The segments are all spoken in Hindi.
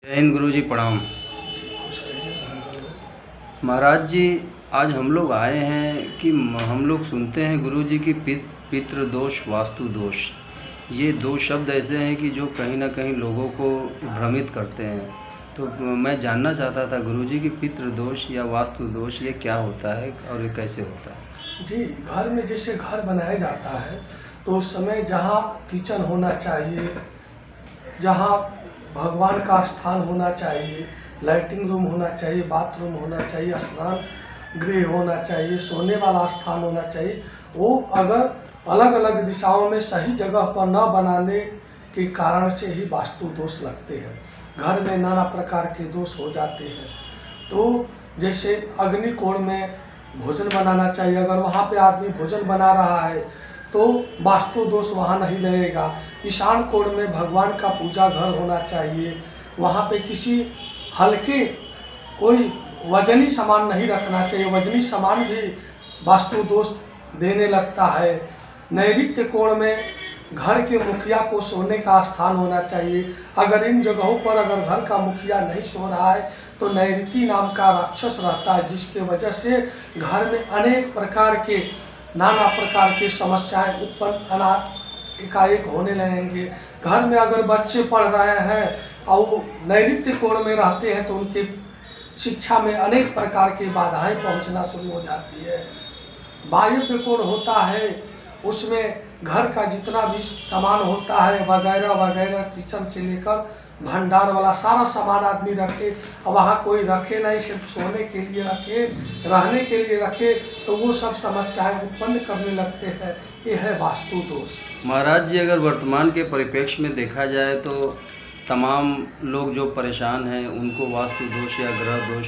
जय हिंद गुरु जी, प्रणाम। खुश रहिए, मंगल हो। महाराज जी, आज हम लोग आए हैं कि हम लोग सुनते हैं गुरु जी की पितृ दोष, वास्तु दोष। ये दो शब्द ऐसे हैं कि जो कहीं ना कहीं लोगों को भ्रमित करते हैं। तो मैं जानना चाहता था गुरु जी कि पितृ दोष या वास्तु दोष ये क्या होता है और ये कैसे होता है। जी, घर में जैसे घर बनाया जाता है तो उस समय जहाँ किचन होना चाहिए, जहाँ भगवान का स्थान होना चाहिए, लाइटिंग रूम होना चाहिए, बाथरूम होना चाहिए, स्नान गृह होना चाहिए, सोने वाला स्थान होना चाहिए, वो अगर अलग अलग दिशाओं में सही जगह पर न बनाने के कारण से ही वास्तु दोष लगते हैं। घर में नाना प्रकार के दोष हो जाते हैं। तो जैसे अग्निकोण में भोजन बनाना चाहिए, अगर वहाँ पे आदमी भोजन बना रहा है तो वास्तु दोष वहाँ नहीं लगेगा। ईशान कोण में भगवान का पूजा घर होना चाहिए, वहाँ पे किसी हल्के कोई वजनी सामान नहीं रखना चाहिए, वजनी सामान भी वास्तु दोष देने लगता है। नैऋत्य कोण में घर के मुखिया को सोने का स्थान होना चाहिए। अगर इन जगहों पर अगर घर का मुखिया नहीं सो रहा है तो नैऋति नाम का राक्षस रहता है, जिसके वजह से घर में अनेक प्रकार के नाना प्रकार की समस्याएं उत्पन्न एकाएक होने लगेंगे। घर में अगर बच्चे पढ़ रहे हैं और वो नैऋत्य कोण में रहते हैं तो उनके शिक्षा में अनेक प्रकार की बाधाएं पहुंचना शुरू हो जाती है। वायव्य कोण होता है, उसमें घर का जितना भी सामान होता है वगैरह वगैरह, किचन से लेकर भंडार वाला सारा सामान आदमी रखे, और वहाँ कोई रखे नहीं, सिर्फ सोने के लिए रखे, रहने के लिए रखे, तो वो सब समस्याएं उत्पन्न करने लगते हैं। ये है वास्तु दोष। महाराज जी, अगर वर्तमान के परिप्रेक्ष्य में देखा जाए तो तमाम लोग जो परेशान हैं उनको वास्तु दोष या ग्रह दोष,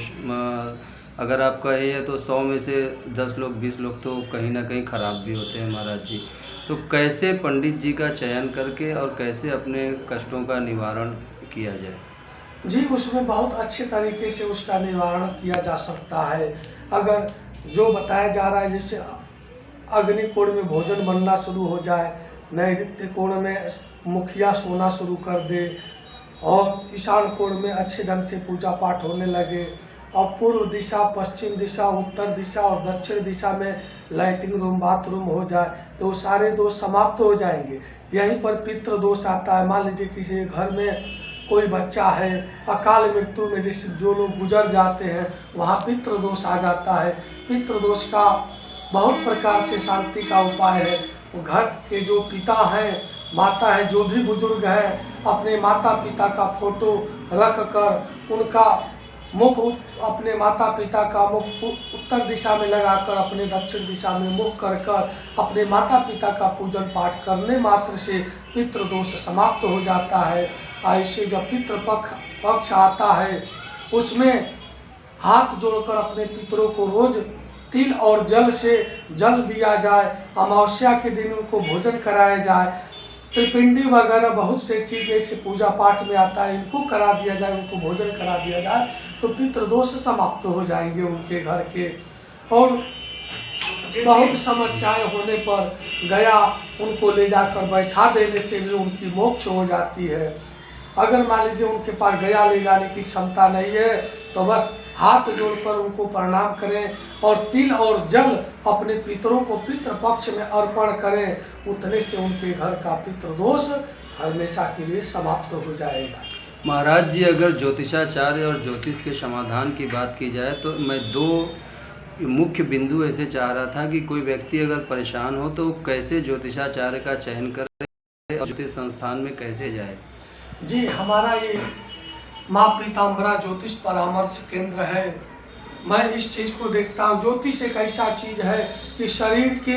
अगर आप कहें तो 100 में से 10 लोग 20 लोग तो कहीं ना कहीं ख़राब भी होते हैं महाराज जी। तो कैसे पंडित जी का चयन करके और कैसे अपने कष्टों का निवारण किया जाए। जी, उसमें बहुत अच्छे तरीके से उसका निवारण किया जा सकता है। अगर जो बताया जा रहा है, जैसे अग्नि कोण में भोजन बनना शुरू हो जाए, नैऋत्य कोण में मुखिया सोना शुरू कर दे, और ईशान कोण में अच्छे ढंग से पूजा पाठ होने लगे, और पूर्व दिशा, पश्चिम दिशा, उत्तर दिशा और दक्षिण दिशा में लाइटिंग रूम, बाथरूम हो जाए, तो सारे दोष समाप्त हो जाएंगे। यहीं पर पितृ दोष आता है। मान लीजिए किसी घर में कोई बच्चा है, अकाल मृत्यु में जैसे जो लोग गुजर जाते हैं वहाँ पितृ दोष आ जाता है। पितृ दोष का बहुत प्रकार से शांति का उपाय है। वो घर के जो पिता हैं, माता है, जो भी बुजुर्ग हैं, अपने माता पिता का फोटो रख कर उनका मुख अपने माता पिता का मुख उत्तर दिशा में लगाकर अपने दक्षिण दिशा में मुख कर कर अपने माता पिता का पूजन पाठ करने मात्र से पितृ दोष समाप्त हो जाता है। ऐसे जब पितृ पक्ष आता है उसमें हाथ जोड़कर अपने पितरों को रोज तिल और जल से जल दिया जाए, अमावस्या के दिन उनको भोजन कराया जाए, त्रिपिंडी वगैरह बहुत से चीज़ ऐसे पूजा पाठ में आता है, इनको करा दिया जाए, उनको भोजन करा दिया जाए, तो पितृदोष समाप्त हो जाएंगे उनके घर के। और बहुत समस्याएं होने पर गया उनको ले जाकर बैठा देने से भी उनकी मोक्ष हो जाती है। अगर मान लीजिए उनके पास गया ले जाने की क्षमता नहीं है तो बस हाथ जोड़कर उनको प्रणाम करें और तिल और जल अपने पितरों को पितृ पक्ष में अर्पण करें। उतने से उनके घर का पितृ दोष हमेशा के लिए समाप्त हो जाएगा। महाराज जी, अगर ज्योतिषाचार्य और ज्योतिष के समाधान की बात की जाए तो मैं दो मुख्य बिंदु ऐसे चाह रहा था कि कोई व्यक्ति अगर परेशान हो तो कैसे ज्योतिषाचार्य का चयन करे और ज्योतिष संस्थान में कैसे जाए। जी, हमारा ये माँ पीताम्बरा ज्योतिष परामर्श केंद्र है। मैं इस चीज़ को देखता हूँ, ज्योतिष एक ऐसा चीज़ है कि शरीर के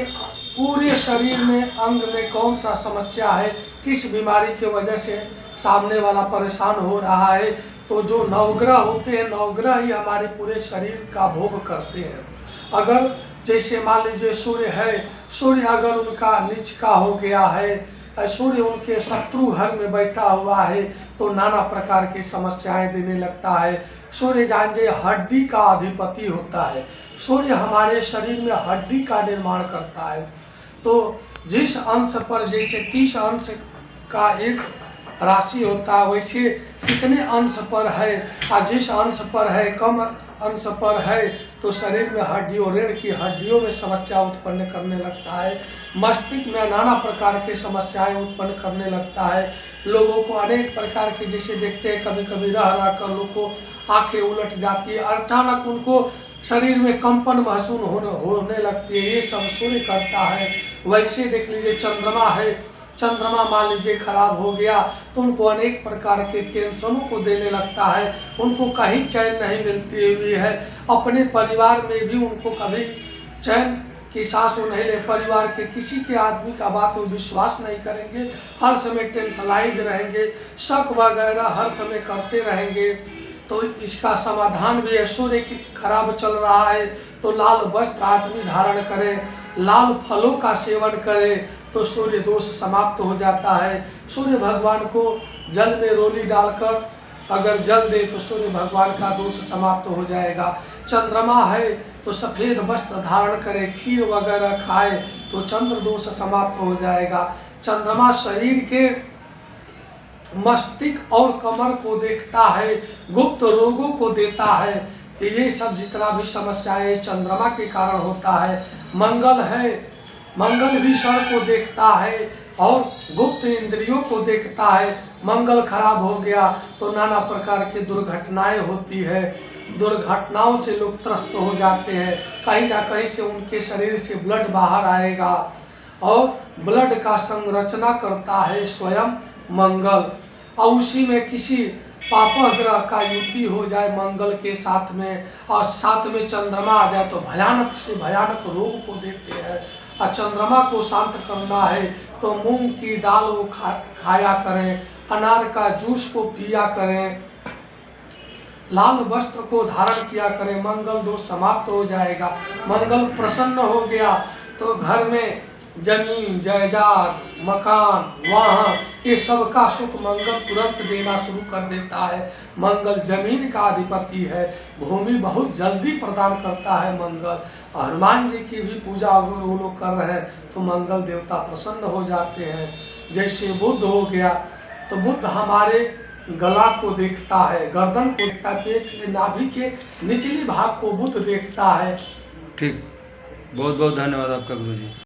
पूरे शरीर में अंग में कौन सा समस्या है, किस बीमारी की वजह से सामने वाला परेशान हो रहा है, तो जो नवग्रह होते हैं, नवग्रह ही हमारे पूरे शरीर का भोग करते हैं। अगर जैसे मान लीजिए सूर्य है, सूर्य अगर उनका नीच का हो गया है, सूर्य उनके शत्रु घर में बैठा हुआ है तो नाना प्रकार की समस्याएं देने लगता है। सूर्य जानिए हड्डी का अधिपति होता है। सूर्य हमारे शरीर में हड्डी का निर्माण करता है। तो जिस अंश पर जैसे 30 अंश का एक राशि होता है वैसे कितने अंश पर है, और जिस अंश पर है कम अंश पर है तो शरीर में हड्डियों रीढ़ की हड्डियों में समस्या उत्पन्न करने लगता है, मस्तिष्क में नाना प्रकार की समस्याएं उत्पन्न करने लगता है। लोगों को अनेक प्रकार की, जैसे देखते हैं कभी कभी रह कर लोग को आंखें उलट जाती है, अचानक उनको शरीर में कंपन महसूस होने लगती है, ये सब सूर्य करता है। वैसे देख लीजिए चंद्रमा है, चंद्रमा मान लीजिए खराब हो गया तो उनको अनेक प्रकार के टेंशनों को देने लगता है, उनको कहीं चैन नहीं मिलती हुई है, अपने परिवार में भी उनको कभी चैन की सांस नहीं ले, परिवार के किसी के आदमी का बात वो विश्वास नहीं करेंगे, हर समय टेंशनाइज रहेंगे, शक वगैरह हर समय करते रहेंगे। तो इसका समाधान भी है, सूर्य की खराब चल रहा है तो लाल वस्त्र आदमी धारण करे, लाल फलों का सेवन करे तो सूर्य दोष समाप्त हो जाता है। सूर्य भगवान को जल में रोली डालकर अगर जल दे तो सूर्य भगवान का दोष समाप्त हो जाएगा। चंद्रमा है तो सफ़ेद वस्त्र धारण करे, खीर वगैरह खाए तो चंद्र दोष समाप्त हो जाएगा। चंद्रमा शरीर के मस्तिष्क और कमर को देखता है, गुप्त रोगों को देता है, तो ये सब जितना भी समस्याएं चंद्रमा के कारण होता है। मंगल है, मंगल भी सर को देखता है और गुप्त इंद्रियों को देखता है। मंगल खराब हो गया तो नाना प्रकार की दुर्घटनाएं होती है, दुर्घटनाओं से लोग त्रस्त हो जाते हैं, कहीं ना कहीं से उनके शरीर से ब्लड बाहर आएगा और ब्लड का संरचना करता है स्वयं मंगल। और उसी में किसी पाप ग्रह का युति हो जाए मंगल के साथ में और साथ में चंद्रमा आ जाए तो भयानक से भयानक रोग को देते हैं। और चंद्रमा को शांत करना है तो मूंग की दाल वो खाया करें, अनार का जूस को पिया करें, लाल वस्त्र को धारण किया करें, मंगल दोष समाप्त हो जाएगा। मंगल प्रसन्न हो गया तो घर में जमीन जायदाद मकान वाहन ये सब का सुख मंगल तुरंत देना शुरू कर देता है। मंगल जमीन का अधिपति है, भूमि बहुत जल्दी प्रदान करता है मंगल। हनुमान जी की भी पूजा अगर वो लोग कर रहे हैं तो मंगल देवता प्रसन्न हो जाते हैं। जैसे बुध हो गया तो बुध हमारे गला को देखता है, गर्दन को देखता है, पेट के नाभि के निचले भाग को बुध देखता है। ठीक, बहुत बहुत धन्यवाद आपका गुरुजी।